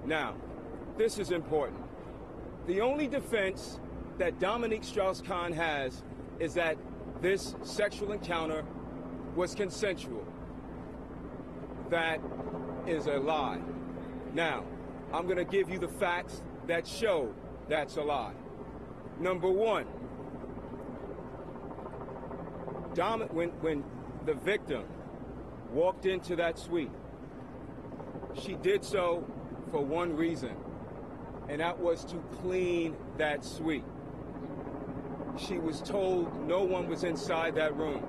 Now, this is important. The only defense that Dominique Strauss-Kahn has is that this sexual encounter was consensual. That is a lie. Now, I'm going to give you the facts that show that's a lie. Number one, when the victim walked into that suite, she did so for one reason, and that was to clean that suite. She was told no one was inside that room,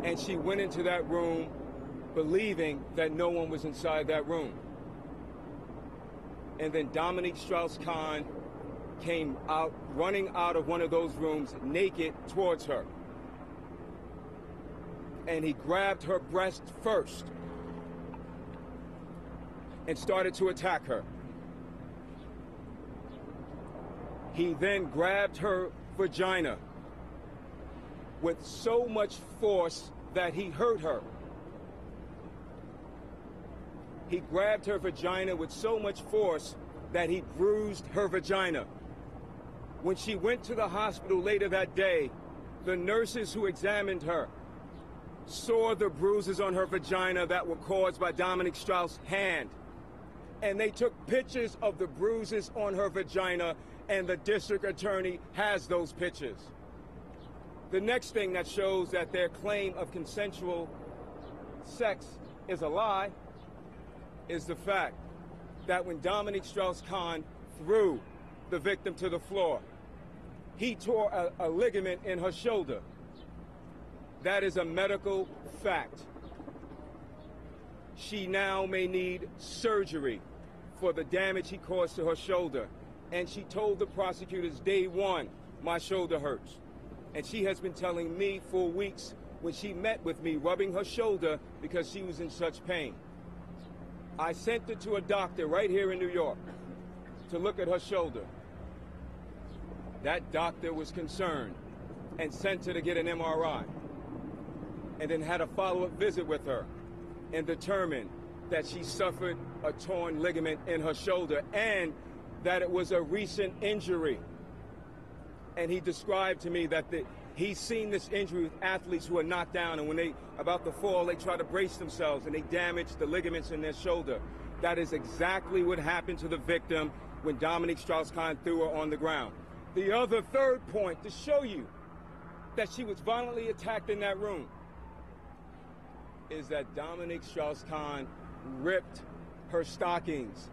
and she went into that room believing that no one was inside that room. And then Dominique Strauss-Kahn came out, running out of one of those rooms naked towards her. And he grabbed her breast first and started to attack her. He then grabbed her vagina with so much force that he hurt her. He grabbed her vagina with so much force that he bruised her vagina. When she went to the hospital later that day, the nurses who examined her saw the bruises on her vagina that were caused by Dominique Strauss' hand. And they took pictures of the bruises on her vagina, and the district attorney has those pictures. The next thing that shows that their claim of consensual sex is a lie is the fact that when Dominique Strauss-Kahn threw the victim to the floor, he tore a ligament in her shoulder. That is a medical fact. She now may need surgery for the damage he caused to her shoulder. And she told the prosecutors, day one, my shoulder hurts. And she has been telling me for weeks when she met with me, rubbing her shoulder because she was in such pain. I sent her to a doctor right here in New York to look at her shoulder. That doctor was concerned and sent her to get an MRI, and then had a follow-up visit with her and determined that she suffered a torn ligament in her shoulder and that it was a recent injury. And he described to me that he's seen this injury with athletes who are knocked down, and when they about to fall, they try to brace themselves and they damage the ligaments in their shoulder. That is exactly what happened to the victim when Dominique Strauss-Kahn threw her on the ground. The other third point to show you that she was violently attacked in that room is that Dominique Strauss-Kahn ripped her stockings.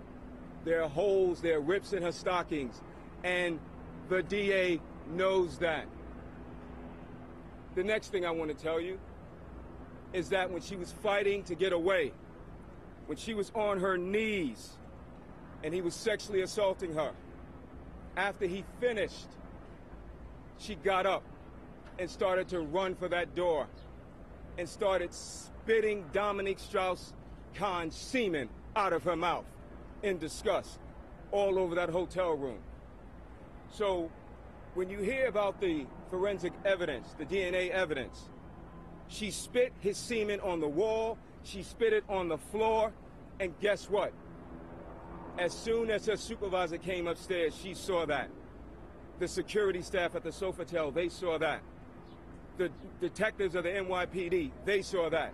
There are holes, there are rips in her stockings, and the DA knows that. The next thing I want to tell you is that when she was fighting to get away, when she was on her knees and he was sexually assaulting her, after he finished, she got up and started to run for that door and started spitting Dominique Strauss-Kahn's semen out of her mouth in disgust all over that hotel room. So when you hear about the forensic evidence, the DNA evidence, she spit his semen on the wall, she spit it on the floor, and guess what? As soon as her supervisor came upstairs, she saw that. The security staff at the Sofitel, they saw that. The detectives of the NYPD, they saw that.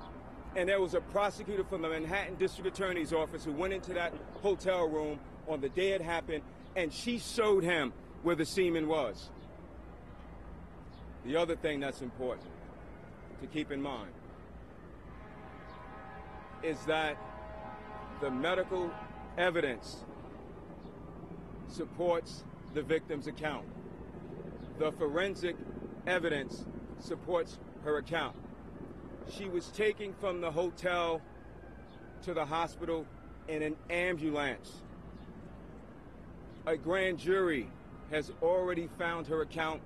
And there was a prosecutor from the Manhattan District Attorney's Office who went into that hotel room on the day it happened, and she showed him where the semen was. The other thing that's important to keep in mind is that the medical evidence supports the victim's account. The forensic evidence supports her account. She was taken from the hotel to the hospital in an ambulance. A grand jury has already found her account